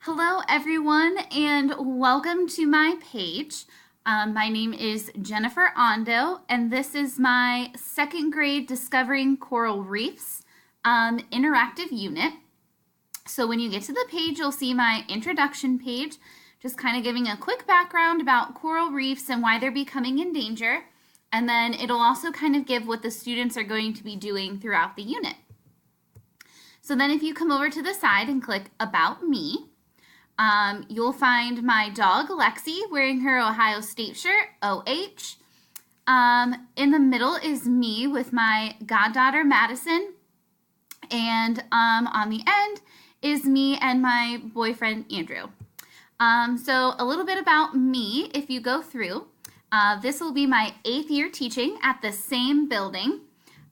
Hello everyone and welcome to my page. My name is Jennifer Ondo and this is my second grade Discovering Coral Reefs interactive unit. So when you get to the page, you'll see my introduction page, just kind of giving a quick background about coral reefs and why they're becoming in danger. And then it'll also kind of give what the students are going to be doing throughout the unit. So then if you come over to the side and click About Me, you'll find my dog Lexi wearing her Ohio State shirt, OH. In the middle is me with my goddaughter Madison, and on the end is me and my boyfriend Andrew. So a little bit about me if you go through. This will be my 8th year teaching at the same building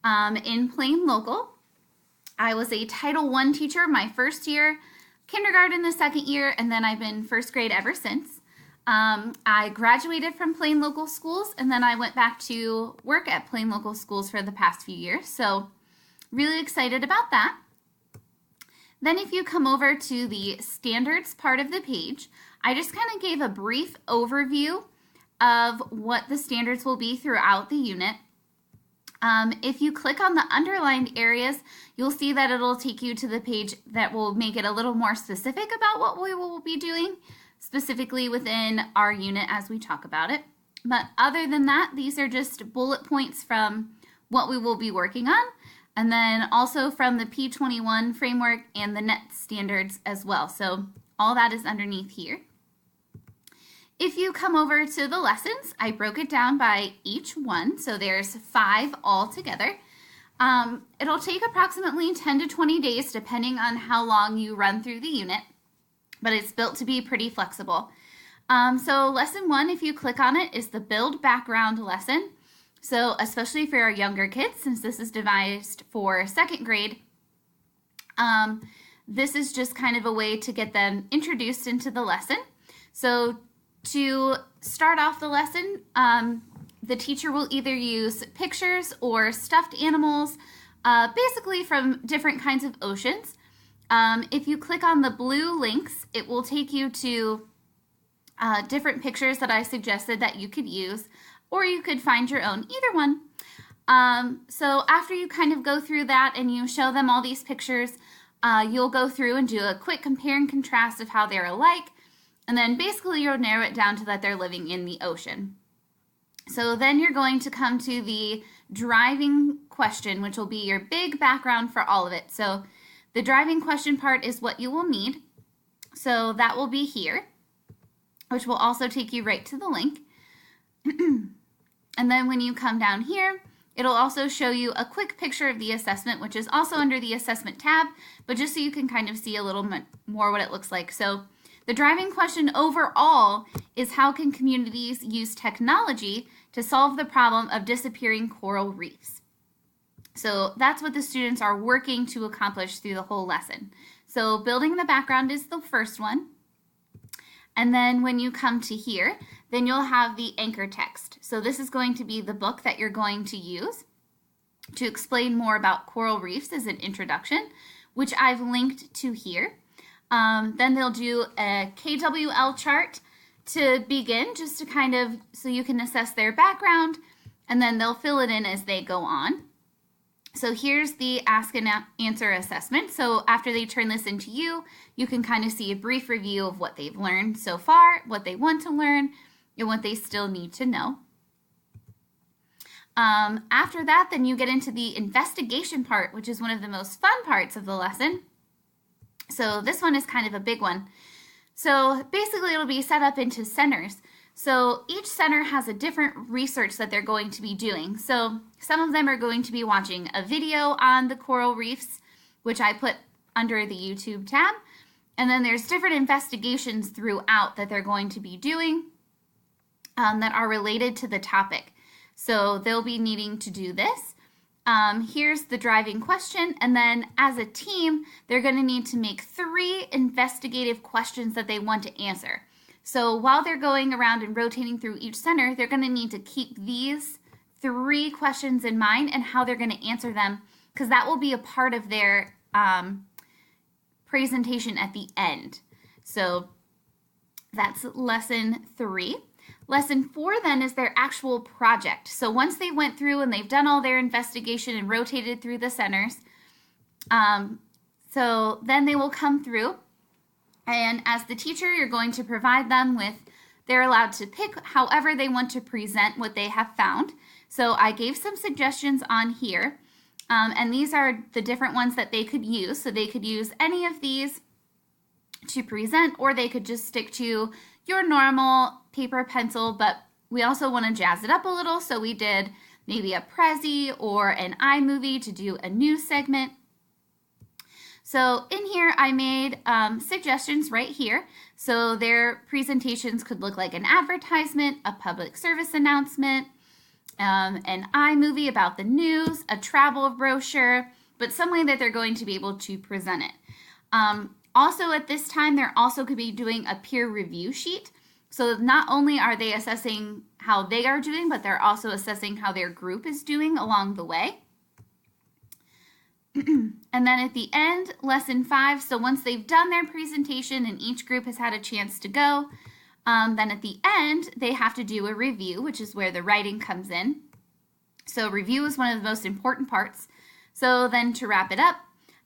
in Plain Local. I was a Title I teacher my first year, kindergarten the second year, and then I've been first grade ever since. I graduated from Plain Local Schools, and then I went back to work at Plain Local Schools for the past few years, so really excited about that. Then if you come over to the standards part of the page, I just kind of gave a brief overview of what the standards will be throughout the unit. If you click on the underlined areas, you'll see that it'll take you to the page that will make it a little more specific about what we will be doing, specifically within our unit as we talk about it. But other than that, these are just bullet points from what we will be working on, and then also from the P21 framework and the NET standards as well. So all that is underneath here. If you come over to the lessons, I broke it down by each one, so there's 5 altogether. It'll take approximately 10 to 20 days depending on how long you run through the unit, but it's built to be pretty flexible. So lesson 1, if you click on it, is the build background lesson. So especially for our younger kids, since this is devised for 2nd grade, this is just kind of a way to get them introduced into the lesson. So to start off the lesson, the teacher will either use pictures or stuffed animals, basically from different kinds of oceans. If you click on the blue links, it will take you to different pictures that I suggested that you could use, or you could find your own, either one. So after you kind of go through that and you show them all these pictures, you'll go through and do a quick compare and contrast of how they're alike. And then basically you'll narrow it down to that they're living in the ocean. So then you're going to come to the driving question, which will be your big background for all of it. So the driving question part is what you will need. So that will be here, which will also take you right to the link. And then when you come down here, it'll also show you a quick picture of the assessment, which is also under the assessment tab, but just so you can kind of see a little more what it looks like. So the driving question overall is, how can communities use technology to solve the problem of disappearing coral reefs? So that's what the students are working to accomplish through the whole lesson. So building the background is the first one. And then when you come to here, then you'll have the anchor text. So this is going to be the book that you're going to use to explain more about coral reefs as an introduction, which I've linked to here. Then they'll do a KWL chart to begin, just to kind of, so you can assess their background, and then they'll fill it in as they go on. So here's the ask and answer assessment. So after they turn this into you, you can kind of see a brief review of what they've learned so far, what they want to learn, and what they still need to know. After that, then you get into the investigation part, which is one of the most fun parts of the lesson. So this one is kind of a big one. So basically it'll be set up into centers. So each center has a different research that they're going to be doing. So some of them are going to be watching a video on the coral reefs, which I put under the YouTube tab. And then there's different investigations throughout that they're going to be doing that are related to the topic. So they'll be needing to do this. Here's the driving question, and then as a team, they're going to need to make 3 investigative questions that they want to answer. So while they're going around and rotating through each center, they're going to need to keep these 3 questions in mind and how they're going to answer them, because that will be a part of their presentation at the end. So that's lesson 3. Lesson 4 then is their actual project. So once they went through and they've done all their investigation and rotated through the centers, so then they will come through, and as the teacher, you're going to provide them with, they're allowed to pick however they want to present what they have found. So I gave some suggestions on here, and these are the different ones that they could use. So they could use any of these to present, or they could just stick to your normal paper, pencil, but we also want to jazz it up a little. So we did maybe a Prezi or an iMovie to do a news segment. So in here, I made suggestions right here. So their presentations could look like an advertisement, a public service announcement, an iMovie about the news, a travel brochure, but some way that they're going to be able to present it. Also at this time, they're also could be doing a peer review sheet. So not only are they assessing how they are doing, but they're also assessing how their group is doing along the way. And then at the end, lesson 5, so once they've done their presentation and each group has had a chance to go, then at the end, they have to do a review, which is where the writing comes in. So review is one of the most important parts. So then to wrap it up,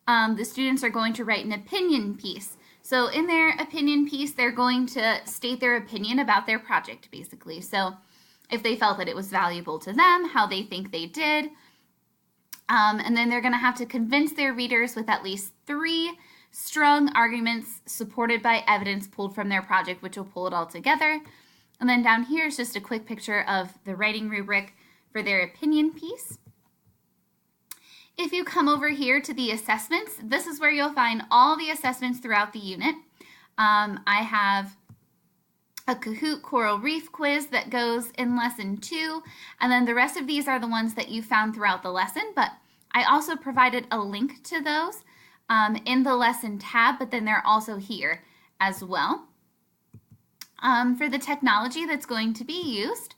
the students are going to write an opinion piece. So in their opinion piece, they're going to state their opinion about their project, basically. So if they felt that it was valuable to them, how they think they did, and then they're going to have to convince their readers with at least 3 strong arguments supported by evidence pulled from their project, which will pull it all together. And then down here is just a quick picture of the writing rubric for their opinion piece. If you come over here to the assessments, this is where you'll find all the assessments throughout the unit. I have a Kahoot coral reef quiz that goes in lesson 2, and then the rest of these are the ones that you found throughout the lesson, but I also provided a link to those in the lesson tab, but then they're also here as well. For the technology that's going to be used,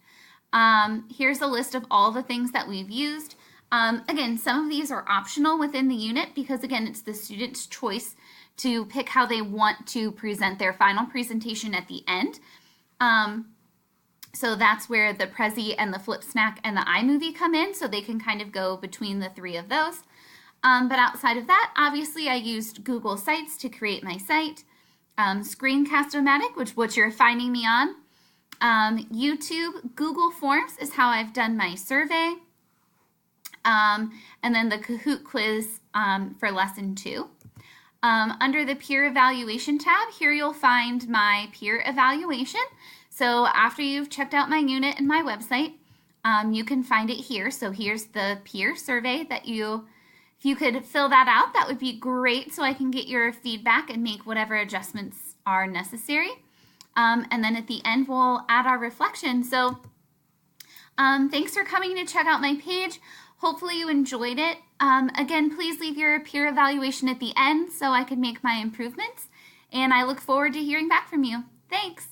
here's a list of all the things that we've used. Again, some of these are optional within the unit because, again, it's the student's choice to pick how they want to present their final presentation at the end. So that's where the Prezi and the Flip Snack and the iMovie come in, so they can kind of go between the 3 of those. But outside of that, obviously I used Google Sites to create my site, Screencast-O-Matic, which what you're finding me on, YouTube, Google Forms is how I've done my survey, and then the Kahoot quiz for lesson 2. Under the peer evaluation tab, here you'll find my peer evaluation. So after you've checked out my unit and my website, you can find it here. So here's the peer survey that if you could fill that out, that would be great so I can get your feedback and make whatever adjustments are necessary. And then at the end, we'll add our reflection. So thanks for coming to check out my page. Hopefully you enjoyed it. Again, please leave your peer evaluation at the end so I can make my improvements. And I look forward to hearing back from you. Thanks.